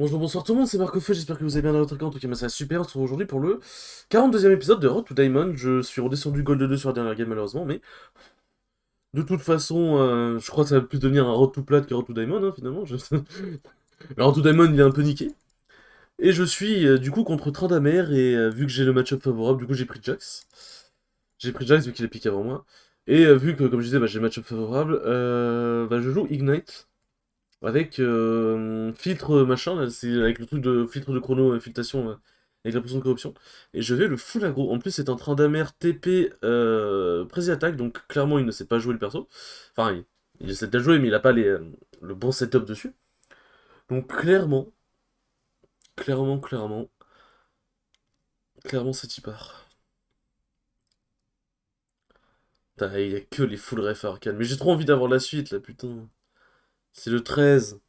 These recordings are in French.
Bonjour, bonsoir tout le monde, c'est Marco Feu, j'espère que vous allez bien dans votre cas. En tout cas, moi ça va super. On se retrouve aujourd'hui pour le 42e épisode de Road to Diamond. Je suis redescendu Gold 2 sur la dernière game malheureusement, mais de toute façon, je crois que ça va plus devenir un Road to Plat que Road to Diamond, hein, finalement. Le Road to Diamond il est un peu niqué. Et je suis du coup contre Tryndamere, et vu que j'ai le match-up favorable, du coup j'ai pris Jax. J'ai pris Jax vu qu'il a piqué avant moi. Et vu que, comme je disais, j'ai le match-up favorable, je joue Ignite. Avec filtre machin, là, c'est avec le truc de filtre de chrono, filtration, avec la potion de corruption. Et je vais le full aggro. En plus, c'est un train d'amère TP Prezi attaque, donc clairement, il ne sait pas jouer le perso. Enfin, il essaie de le jouer, mais il a pas le bon setup dessus. Donc, clairement, c'est y part. Putain, il y a que les full ref arcane. Mais j'ai trop envie d'avoir la suite, là, putain. C'est le 13,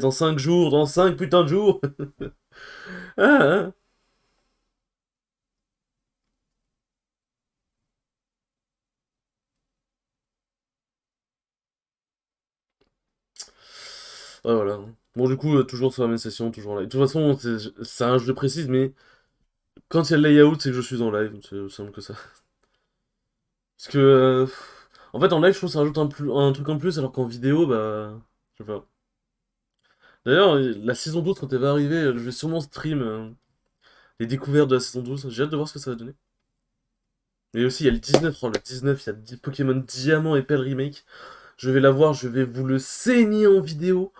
dans 5 jours, dans 5 putains de jours. Ah, ah. Ouais, voilà. Bon, du coup, toujours sur la même session, toujours là. De toute façon, c'est un jeu précis, mais quand il y a le layout, c'est que je suis en live. C'est aussi simple que ça. Parce que, en fait, en live, je trouve que ça rajoute un truc en plus, alors qu'en vidéo, bah. Je sais pas. D'ailleurs, la saison 12, quand elle va arriver, je vais sûrement stream les découvertes de la saison 12. J'ai hâte de voir ce que ça va donner. Et aussi, il y a le 19. Oh, le 19, il y a Pokémon Diamant et Pearl Remake. Je vais la voir, je vais vous le saigner en vidéo.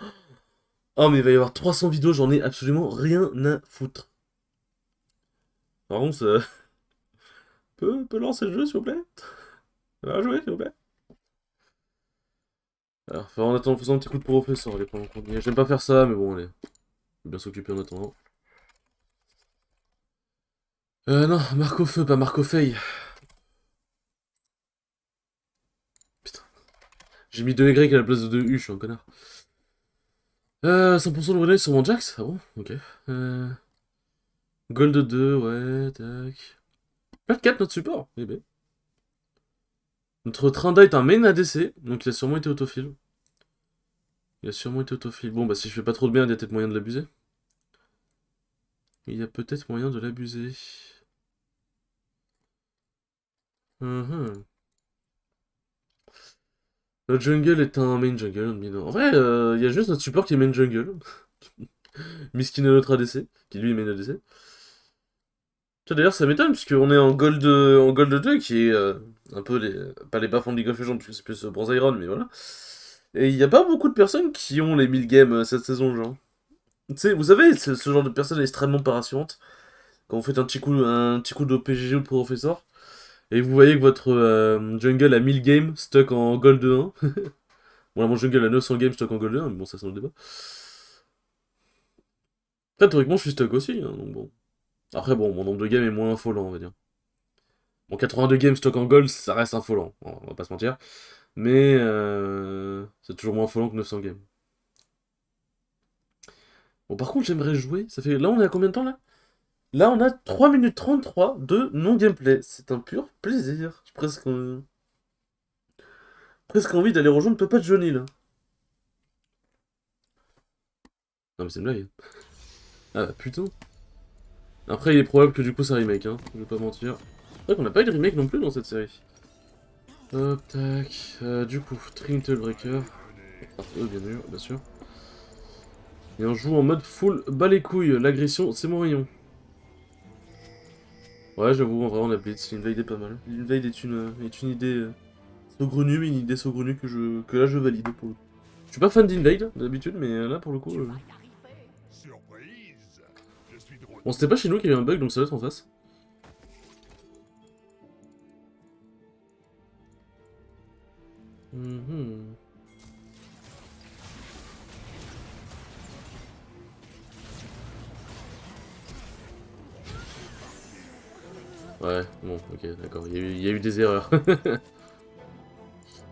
Oh, mais il va y avoir 300 vidéos, j'en ai absolument rien à foutre. Par contre, peut lancer le jeu, s'il vous plaît? Ça va jouer, s'il vous plaît? Alors, en attendant, faisons un petit coup de professeur, allez, pendant qu'on y est. J'aime pas faire ça, mais bon, allez. Faut bien s'occuper en attendant. Non, Marco Feu, pas Marco Feuille. Putain. J'ai mis 2Y à la place de 2U, je suis un connard. 100% de relais sur mon Jax? Ah bon? Ok. Euh, Gold 2, ouais, tac. Pas 4 notre support, eh ben. Notre Trinda est un main ADC, donc il a sûrement été autofill. Il a sûrement été autofill. Bon, bah si je fais pas trop de bien, il y a peut-être moyen de l'abuser. Il y a peut-être moyen de l'abuser. Mhm. Le jungle est un main jungle, en vrai, il y a juste notre support qui est main jungle. Miskin est notre ADC, qui lui est main ADC. Tiens, d'ailleurs, ça m'étonne, puisqu'on est en Gold 2, qui est un peu pas les bas fonds de League of Legends, puisque c'est plus Bronze Iron, mais voilà. Et il n'y a pas beaucoup de personnes qui ont les 1000 games cette saison, genre. Tu sais, vous savez, ce genre de personne est extrêmement pas rassurante. Quand vous faites un petit coup de PGG ou de professeur, et vous voyez que votre jungle a 1000 games stuck en Gold 1. Bon, là, mon jungle a 900 games stuck en Gold 1, mais bon, ça, c'est un autre débat. Après, théoriquement, je suis stuck aussi, hein, donc bon. Après, bon, mon nombre de games est moins affolant, on va dire. Bon, 82 games stock en gold, ça reste affolant, on va pas se mentir. Mais c'est toujours moins affolant que 900 games. Bon, par contre, j'aimerais jouer. Ça fait. Là, on est à combien de temps là? Là, on a 3 minutes 33 de non-gameplay. C'est un pur plaisir. J'ai presque envie d'aller rejoindre Papa Johnny là. Non, mais c'est une blague. Ah bah putain. Après, il est probable que du coup ça remake, hein. Je vais pas mentir. C'est vrai qu'on n'a pas eu de remake non plus dans cette série. Hop, tac. Du coup, Trinity Breaker. Bien sûr. Et on joue en mode full bas les couilles. L'agression, c'est mon rayon. Ouais, j'avoue, en vrai, on a Blitz. L'invade est pas mal. L'invade est une idée saugrenue, mais une idée saugrenue que là je valide pour le coup. Je suis pas fan d'Invade d'habitude, mais là pour le coup. Bon, c'était pas chez nous qu'il y a eu un bug, donc ça doit être en face. Mhm. Ouais, bon, ok, d'accord. Il y a eu des erreurs.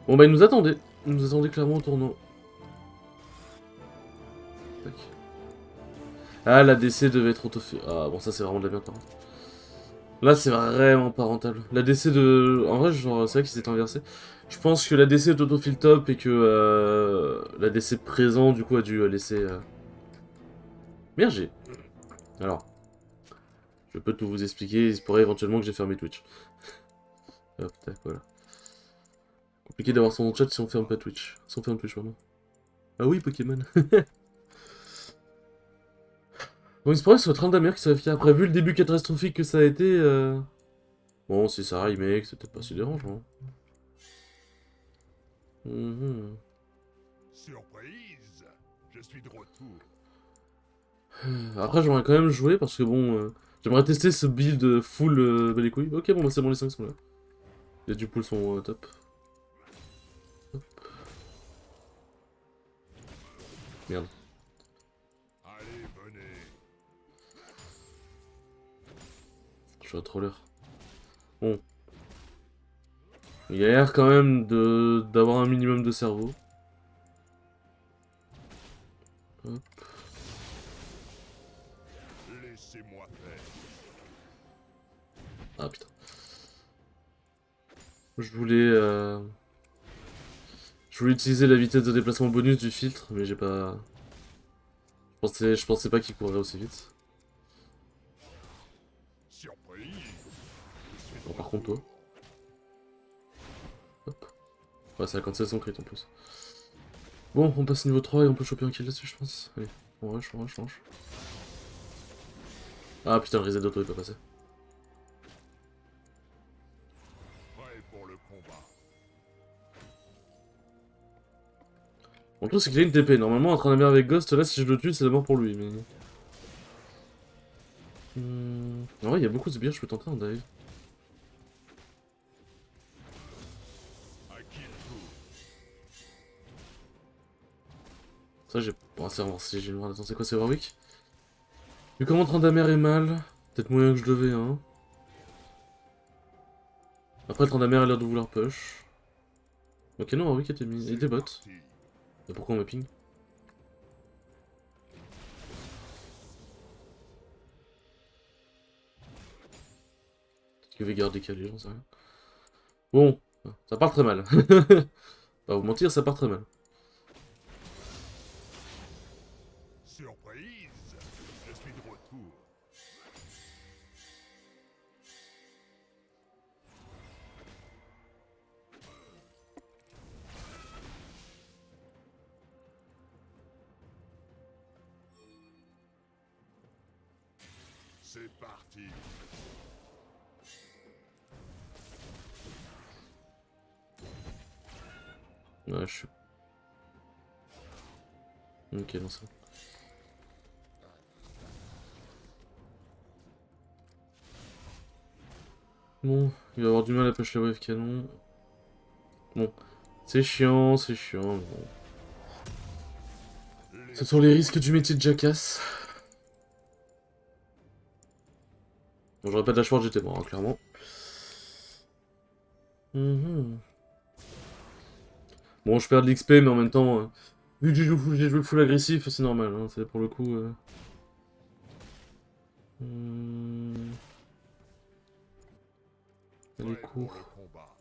Bon, bah, il nous attendait. Il nous attendait clairement au tournant. Tac. Ah, la DC devait être autofait. Ah, bon, ça c'est vraiment de la merde, par contre. Là, c'est vraiment pas rentable. La DC de. En vrai, genre, c'est vrai qu'il s'est inversé. Je pense que la DC est autofill top et que la DC présent, du coup, a dû laisser. Merde, j'ai... Alors, je peux tout vous expliquer, il se pourrait éventuellement que j'ai fermé Twitch. Hop, tac, voilà. Compliqué d'avoir son chat si on ferme pas Twitch. Si on ferme Twitch, pardon. Ah oui, Pokémon. Bon, il se pourrait que ce soit Tryndamere qui soit FK. Après, vu le début catastrophique que ça a été... Bon, si ça remake, c'est peut-être pas si dérangeant. Mhm. Surprise, je suis de retour. Après, j'aimerais quand même jouer parce que bon... j'aimerais tester ce build full bas les couilles. Ok, bon, bah c'est bon, les 5 sont là. Les du pool sont top. Hop. Merde. Allez, venez. Je suis un troller. Bon. Il a l'air quand même d'avoir un minimum de cerveau. Hop. Laissez-moi faire. Ah putain. Je voulais... Je voulais utiliser la vitesse de déplacement bonus du filtre, mais j'ai pas... Je pensais pas qu'il courrait aussi vite. Surprise, je suis de Bon, par contre, toi. retour. Hop. Ouais, c'est 57 son crit en plus. Bon, on passe niveau 3 et on peut choper un kill là-dessus, je pense. Allez, on rush, on rush, on rush. Ah putain, le reset d'auto est pas passé. Prêt pour le combat. Bon, le truc, c'est qu'il a une TP. Normalement, en train de avec Ghost, là, si je le tue, c'est la mort pour lui, mais... En vrai, il y a beaucoup de sbires, je peux tenter un dive. À qui le tour? Ça, j'ai... Bon, c'est vraiment si j'ai le droit d'attendre, c'est quoi, c'est Warwick? Vu comment Tryndamere est mal, peut-être moyen que je devais, hein. Après, Tryndamere a l'air de vouloir push. Ok, non, Warwick était mis... était bot. Parti. Et pourquoi on me ping? Peut-être que Veigar décalé, j'en sais rien. Bon, ça part très mal. Pas vous mentir, ça part très mal. Surprise, je suis de retour. C'est parti. Ouais, je suis... Ok, non, c'est bon. Bon, il va avoir du mal à push la wave canon. Bon, c'est chiant, mais bon. Ce sont les risques du métier de jackass. Bon, j'aurais pas de la short, j'étais mort, hein, clairement. Bon, je perds de l'XP, mais en même temps, vu que j'ai joué full agressif, c'est normal, hein, c'est pour le coup... Elle est Prêt pour court. le combat.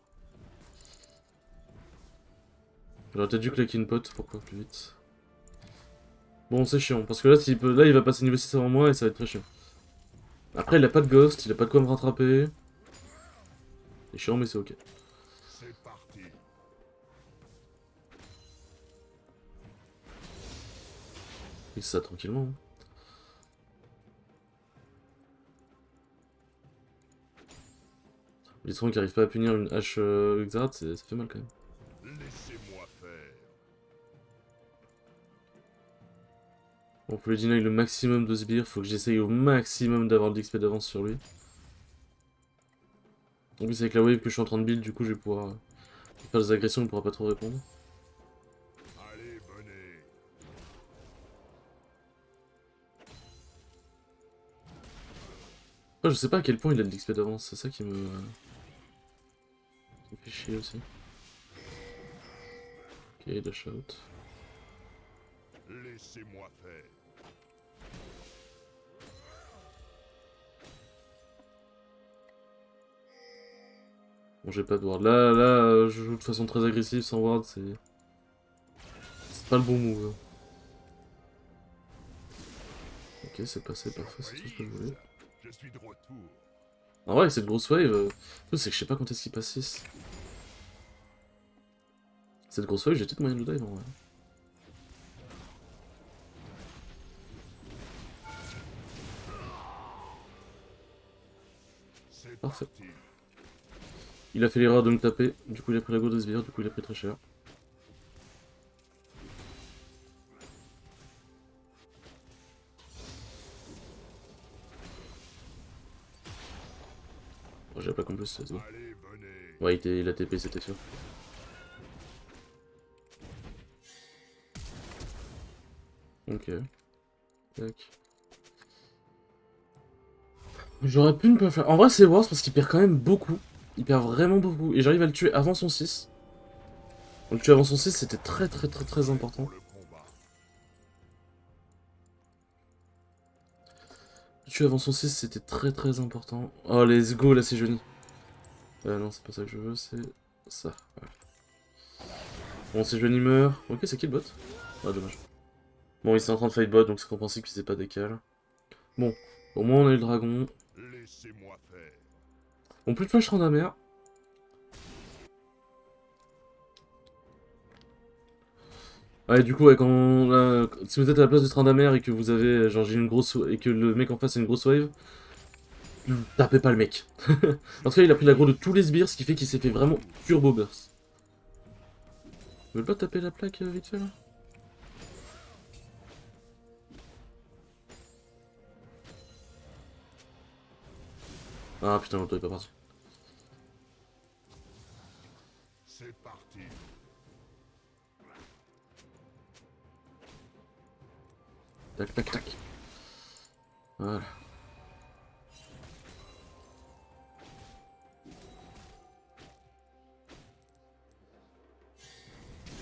J'aurais peut-être dû claquer une pote, pourquoi plus vite. Bon, c'est chiant, parce que là, là, il va passer niveau 6 avant moi et ça va être très chiant. Après, il a pas de ghost, il a pas de quoi me rattraper. C'est chiant, mais c'est ok. C'est parti. Il ça tranquillement. Hein. Les troncs qui arrivent pas à punir une hache Xerath, ça fait mal quand même. Laissez-moi faire. Bon, pour lui deny le maximum de sbires, faut que j'essaye au maximum d'avoir de l'XP d'avance sur lui. En plus, avec la wave que je suis en train de build, du coup, je vais pouvoir faire des agressions, il pourra pas trop répondre. Allez, venez. Après, je sais pas à quel point il a de l'XP d'avance, c'est ça qui me fait chier aussi. Ok, dash out. Laissez-moi faire. Bon, j'ai pas de ward. Là, je joue de façon très agressive sans ward, c'est pas le bon move. Ok, c'est passé, parfait, c'est tout ce que je voulais. Je suis de retour. En vrai, avec cette grosse wave, le truc, c'est que je sais pas quand est-ce qu'il passe 6. Cette grosse wave, j'ai peut-être moyen de le dive en vrai. C'est Parfait. parti. Il a fait l'erreur de me taper, du coup il a pris la go de sbire, du coup il a pris très cher. Bon, j'ai la plaque en plus, let's go. Allez, venez. Ouais, il a TP, c'était sûr. Ok. Tac. J'aurais pu ne pas faire. En vrai, c'est worse parce qu'il perd quand même beaucoup. Il perd vraiment beaucoup. Et j'arrive à le tuer avant son 6. Donc, le tuer avant son 6, c'était très important. Pour le combat. Le tuer avant son 6, c'était très important. Oh, let's go, là c'est joli. Non, c'est pas ça que je veux, c'est ça. Voilà. Bon, c'est joli meurt. Ok, c'est qui le bot? Ah, dommage. Bon, il est en train de fight bot, donc c'est compréhensible qu'il s'est pas décalé. Bon, au moins on a eu le dragon. Laissez-moi faire. Bon, plus de flash Tryndamere. Ouais, du coup, ouais, si vous êtes à la place de Tryndamere et que vous avez, genre, j'ai une grosse, et que le mec en face a une grosse wave, tapez pas le mec. En tout cas, il a pris l'aggro de tous les sbires, ce qui fait qu'il s'est fait vraiment turbo burst. Vous voulez pas taper la plaque vite fait là? Ah putain, l'auto est pas parti. C'est parti. Tac, tac, tac. Voilà.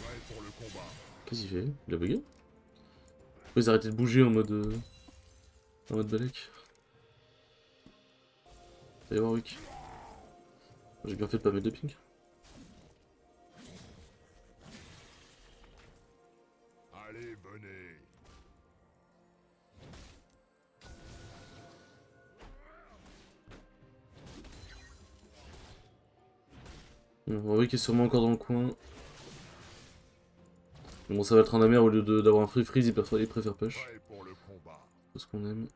Prêt pour le combat. Qu'est-ce qu'il fait? Il a bugué? Pourquoi ils arrêtaient de bouger en mode balèque? Allez voir Wick. J'ai bien fait de pas mettre de ping. Allez, venez. Wick est sûrement encore dans le coin. Mais bon, ça va être un amer au lieu d'avoir un free freeze, il préfère push. Prêt pour le combat. C'est ce qu'on aime.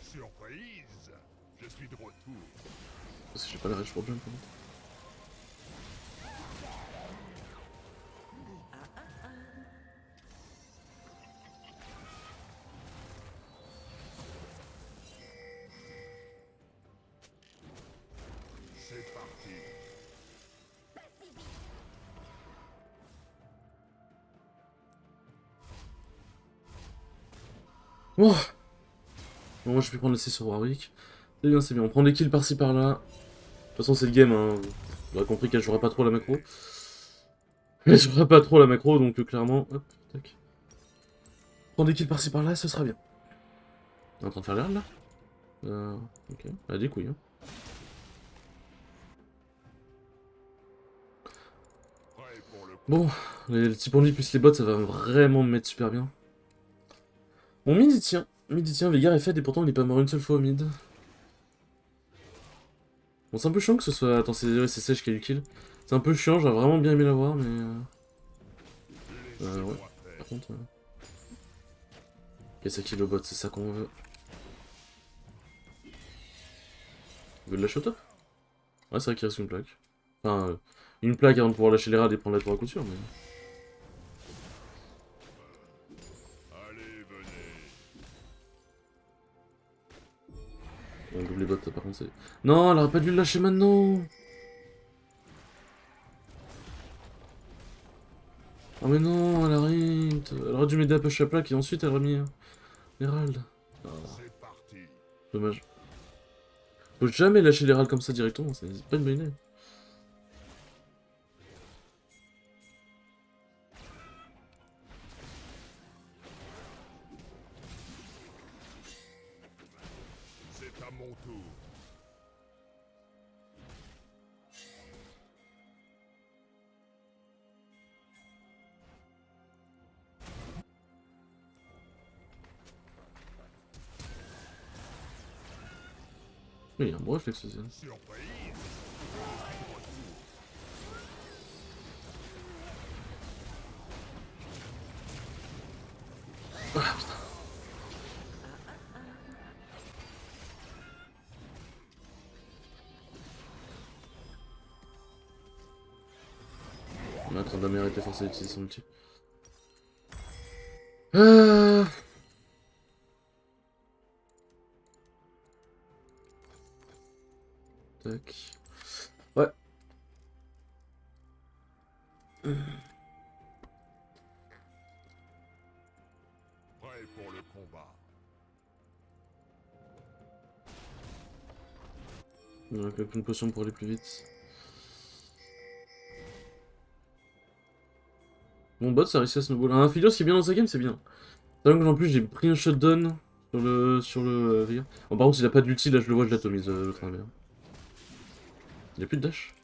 Surprise. Je suis de retour. Parce que j'ai pas la rage pour jump par contre. C'est parti. Oh bon, moi je vais prendre le C sur Warwick. C'est bien, c'est bien. On prend des kills par-ci par-là. De toute façon, c'est le game, hein. Vous aurez compris qu'elle jouera pas trop la macro. Elle jouera pas trop la macro, donc clairement. Hop, tac. Prendre des kills par-ci par-là, ce sera bien. On est en train de faire l'air là ok. Elle a des couilles, hein. Prêt pour le Bon, les petits points de vie plus les bots, ça va vraiment me mettre super bien. Bon, mid il tient. Mid il tient, Veigar est fait et pourtant il est pas mort une seule fois au mid. Bon, c'est un peu chiant que ce soit. Attends, c'est Sage qui a eu le kill. C'est un peu chiant, j'aurais vraiment bien aimé l'avoir, mais. Ouais. Laissez-moi faire. Par contre. Ok, ça kill le bot, c'est ça qu'on veut. Il veut de la shot up? Ouais, c'est vrai qu'il reste une plaque. Enfin, une plaque avant de pouvoir lâcher les rades et prendre la tour à coup sûr, mais. Allez, venez. On double les bots, par contre, c'est. Non, elle aurait pas dû le lâcher maintenant! Oh mais non, elle a rint. Elle aurait dû m'aider à push la plaque et ensuite elle aurait mis l'Herald. Ah, C'est parti. dommage. Faut jamais lâcher l'Herald comme ça directement, c'est pas une bonne idée. À mon tour. Oui, il y a un bon réflexe aussi. Surprise. On est en train de mériter forcé d'utiliser son ulti. Euh... Tac. Ouais. Prêt pour le combat. On a une potion pour aller plus vite. Mon bot, ça a réussi à snowball. Un Philios qui est bien dans sa game, c'est bien. Sachant que en plus, j'ai pris un shutdown sur le Veigar. Bon, par contre, il a pas d'ulti, là je le vois, je l'atomise le travers. Il a plus de dash.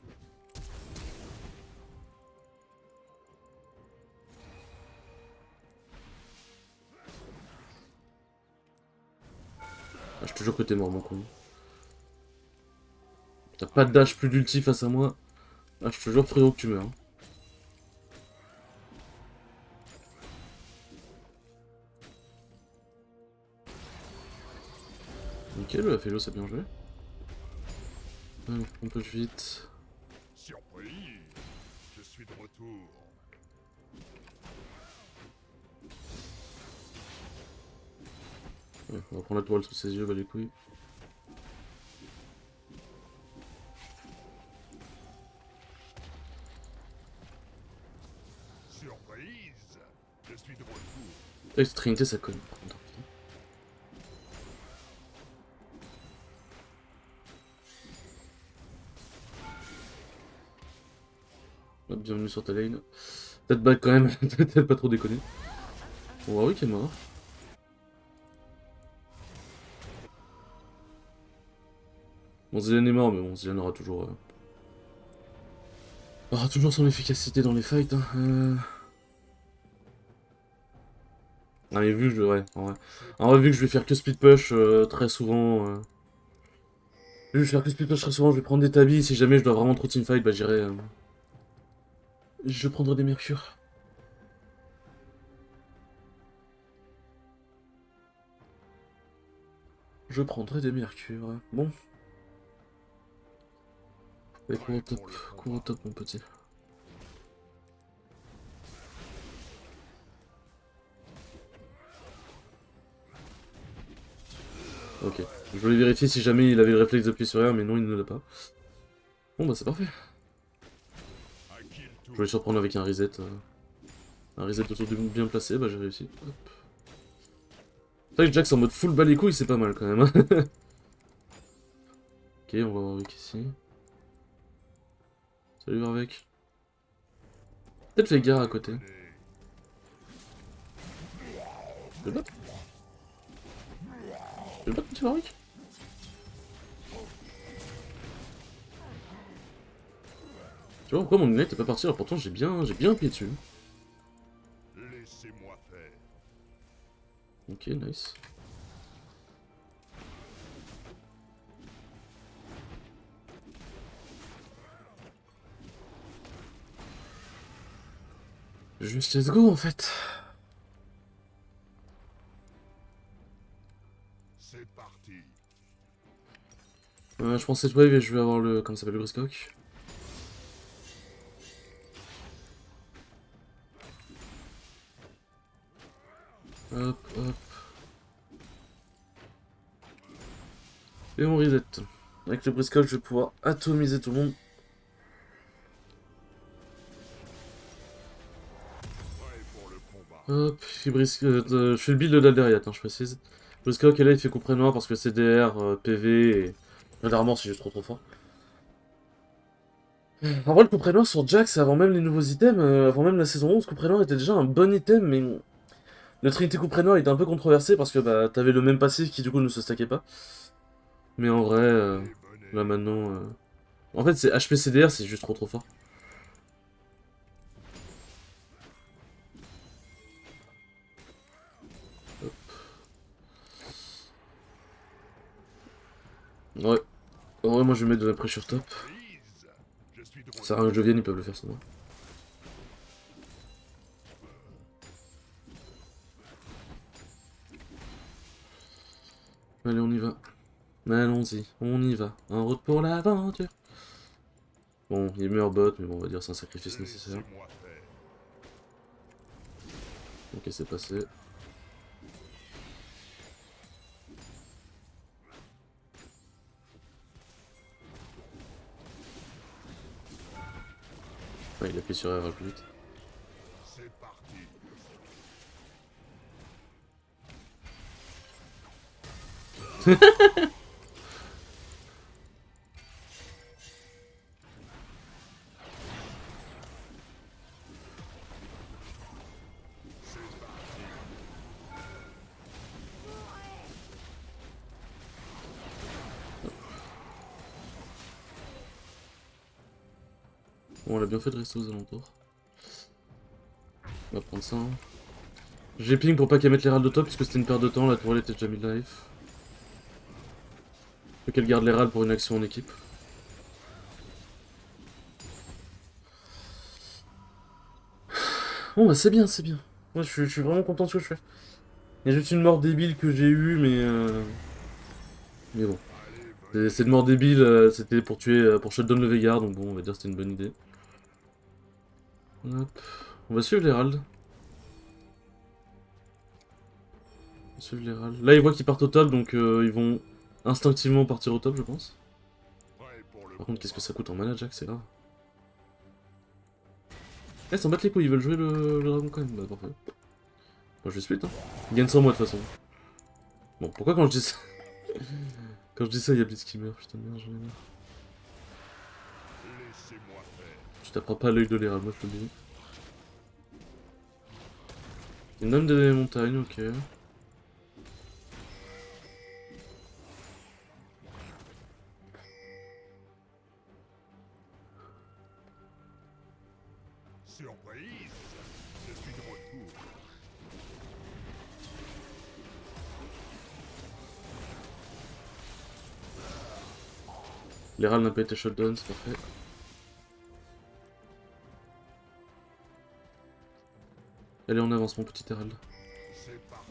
Ah, je te jure que t'es mort, mon con. T'as pas de dash, plus d'ulti face à moi. Ah, je te jure, frérot, que tu meurs. Nickel, la Félo, ça a bien joué. On peut vite. Surprise. Je suis de retour. Ouais, on va prendre la toile sous ses yeux, bah les couilles. Surprise. Je suis de retour. Avec cette trinité, ça conne. Par contre, putain. Hop, bienvenue sur ta lane. Peut-être back quand même, peut-être pas trop déconner. Bon, bah oui, qui est mort. Bon, Zilean est mort, mais bon, Zilean aura toujours son efficacité dans les fights. Hein. Ah, mais vu que je. Ouais, en vrai. En vrai, vu que je vais faire que speed push très souvent. Vu que je vais faire que speed push très souvent, je vais prendre des tabis. Si jamais je dois vraiment trop teamfight, bah j'irai. Je prendrai des mercures. Je prendrai des mercures. Bon. Allez, cours au top, mon petit. Ok. Je voulais vérifier si jamais il avait le réflexe d'appuyer sur R, mais non, il ne l'a pas. Bon, bah c'est parfait. À qui le Je tour? voulais surprendre avec un reset. Un reset autour du bien placé, bah j'ai réussi. Hop. C'est vrai que Jax en mode full bas les couilles, c'est pas mal quand même. Ok, on va voir avec ici. Salut Warwick. Peut-être Veigar à côté. Je le bats. Je le bats, petit Warwick. Tu vois pourquoi mon ignite est pas parti alors pourtant j'ai bien appuyé dessus. Laissez-moi faire. Ok, nice. Juste let's go en fait. C'est parti. Je prends cette wave et je vais avoir le. Comment ça s'appelle le Briscock. Hop, hop. Et on reset. Avec le Briscock, je vais pouvoir atomiser tout le monde. Prêt pour le combat. Hop, je fais le build de l'Alderiat, hein, je précise. Briscock est là, il fait coup noir parce que CDR, PV et. Rarement si je suis trop fort. En vrai, le coup noir sur Jax, avant même les nouveaux items, avant même la saison 11, coup noir était déjà un bon item, mais. Le Trinité coup noir était un peu controversé parce que bah, t'avais le même passif qui du coup ne se stackait pas. Mais en vrai, là maintenant... En fait, c'est HP CDR, c'est juste trop fort. Hop. Ouais. En vrai, moi je vais mettre de la pressure top. Prise. Je suis de Ça sert à rien que je vienne, ils peuvent le faire sans moi. Allez, on y va. Allons-y, on y va. En route pour l'aventure. Bon, il est meilleur bot, mais bon, on va dire c'est un sacrifice nécessaire. Laissez-moi faire. Ok, c'est passé. Ouais, il appuie sur R plus vite. C'est parti. C'est parti. Bon, on a bien fait de rester aux alentours. On va prendre ça. Hein. J'ai ping pour pas qu'elle mette les râles de top, parce que c'était une perte de temps, la tourelle était déjà mid-life. Faut qu'elle garde les râles pour une action en équipe. Bon bah c'est bien, c'est bien. Moi je suis vraiment content de ce que je fais. Il y a juste une mort débile que j'ai eue, mais bon. Allez, venez. Cette mort débile, c'était pour tuer, pour shutdown le Veigar, donc bon, on va dire que c'était une bonne idée. Hop. On va suivre l'Herald. On va suivre l'Herald. Là, ils voient qu'ils partent au top, donc ils vont instinctivement partir au top, je pense. Prêt pour le Par contre, qu'est-ce que combat. ça coûte en mana, Jack, c'est grave. Eh, s'en battent les couilles, ils veulent jouer le dragon quand même. Bah, parfait. Moi, je vais split, hein. Ils gagnent sans moi, de toute façon. Bon, pourquoi quand je dis ça quand je dis ça, il y a Blitz qui meurt, putain de merde, j'en ai marre. Laissez-moi faire. Tu taperas pas à l'œil de l'Herald, moi, je te le dis. Une âme des montagnes, ok. Surprise. Je suis de retour. L'Herald n'a pas été shutdown, c'est parfait. Allez, on avance, mon petit Herald. C'est parti.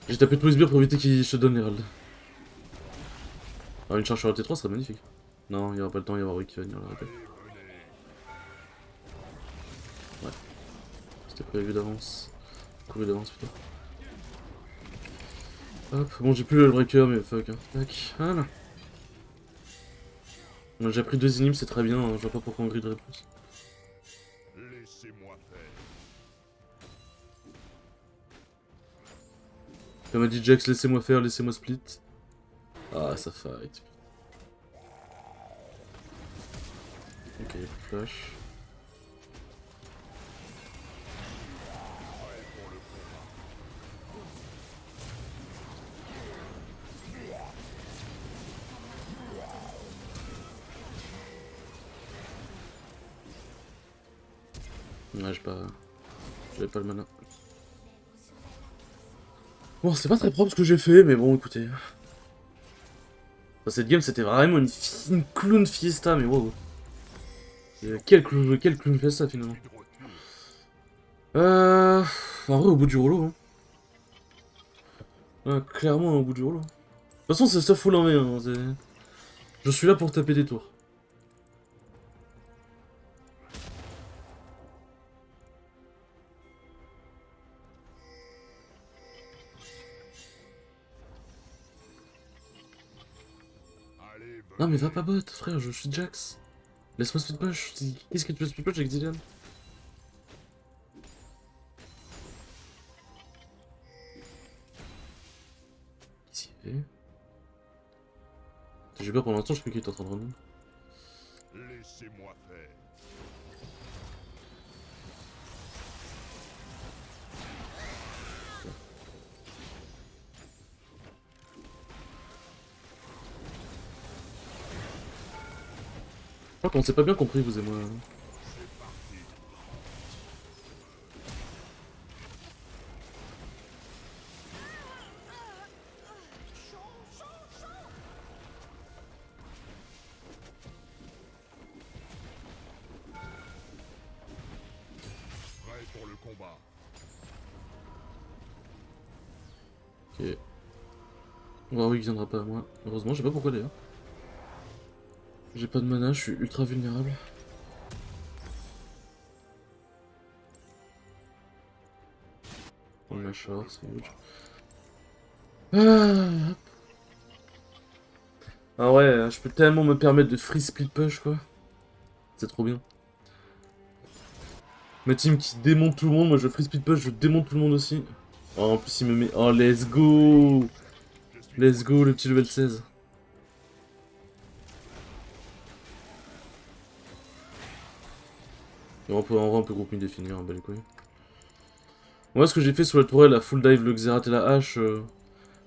J'ai tapé tous les sbires pour éviter qu'il shutdown l'Herald. Alors, une charge sur la T3 serait magnifique. Non, il n'y aura pas le temps, il y aura Rick qui va venir l'arrêter. Allez, venez. C'était prévu d'avance. Prévu d'avance, putain. Hop, bon, j'ai plus le breaker, mais fuck. Hein. Tac, voilà. On a déjà pris 2 inhibs, c'est très bien, hein. Je vois pas pourquoi on griderait plus. Laissez-moi faire. Comme a dit Jax, laissez-moi faire, laissez-moi split. Ah, ça fight. Ok, flash. Prêt pour le combat. Ouais, j'ai pas... J'avais pas le mana. Bon, c'est pas très propre ce que j'ai fait, mais bon, écoutez. Enfin, cette game, c'était vraiment une clown fiesta, mais wow. Quel clown fiesta, Je finalement. suis de retour. En vrai, au bout du rouleau, hein. Ouais, clairement, au bout du rouleau. De toute façon, c'est ça full en V, hein. Je suis là pour taper des tours. Allez, Non, mais va venez. pas bot, frère, je suis Jax. Laisse-moi split push. Qu'est-ce que tu veux split push avec Zillian? Qu'est-ce qu'il fait? J'ai peur pour l'instant, je crois qu'il est en train de run. Laissez-moi faire. crois qu'on s'est pas bien compris, vous et moi. Prêt pour le combat. Ok. Warwick viendra pas à moi. Heureusement, je sais pas pourquoi d'ailleurs. J'ai pas de mana, je suis ultra vulnérable. Prendre ma short, c'est huge. Ah, ah ouais, je peux tellement me permettre de free split push quoi. C'est trop bien. Ma team qui démonte tout le monde, moi je free split push, je démonte tout le monde aussi. Oh, en plus il me met... Oh let's go. Let's go le petit level 16. Et en vrai on peut groupe me définir, hein, bah les couilles. Moi ce que j'ai fait sur la tourelle, la full dive, le Xerath et la hache,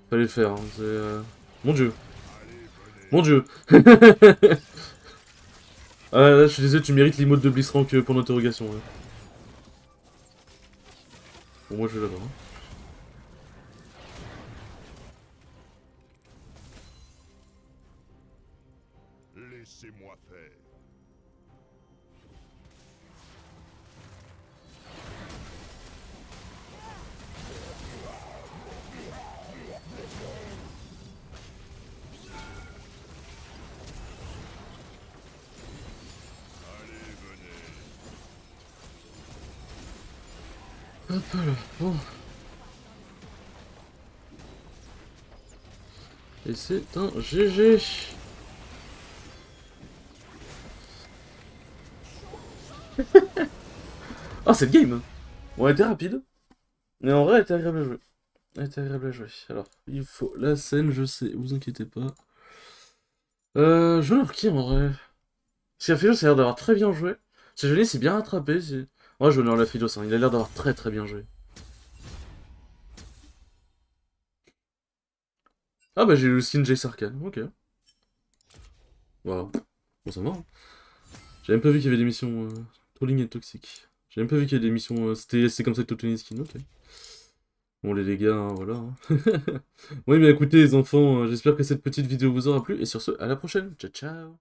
fallait le faire. Hein, c'est... Mon dieu. Mon dieu. Ah là je suis désolé, tu mérites l'emote de Blitzcrank pour l'interrogation. Ouais. Bon moi je vais l'avoir. Hein. Laissez-moi faire. Allez, venez. Hop là. Bon. Et c'est un GG. Ah, c'est le game. On a été rapide. Mais en vrai, elle était agréable à jouer. Elle était agréable à jouer. Alors, il faut la scène, je sais, vous inquiétez pas. Je leur qui en vrai? Parce qu'Aphilos a l'air d'avoir très bien joué. C'est joli, c'est bien rattrapé. Ouais, je vais honneur l'Aphilos, hein. Il a l'air d'avoir très très bien joué. Ah bah j'ai eu le skin Jay Sarkhan, ok. Waouh. Bon, ça va. Hein. J'ai même pas vu qu'il y avait des missions trolling et toxiques. J'ai même pas vu qu'il y avait des missions. C'est comme ça que t'obtenais les skins, ok. Bon les dégâts, hein, voilà. Hein. Oui mais écoutez les enfants, j'espère que cette petite vidéo vous aura plu. Et sur ce, à la prochaine. Ciao ciao.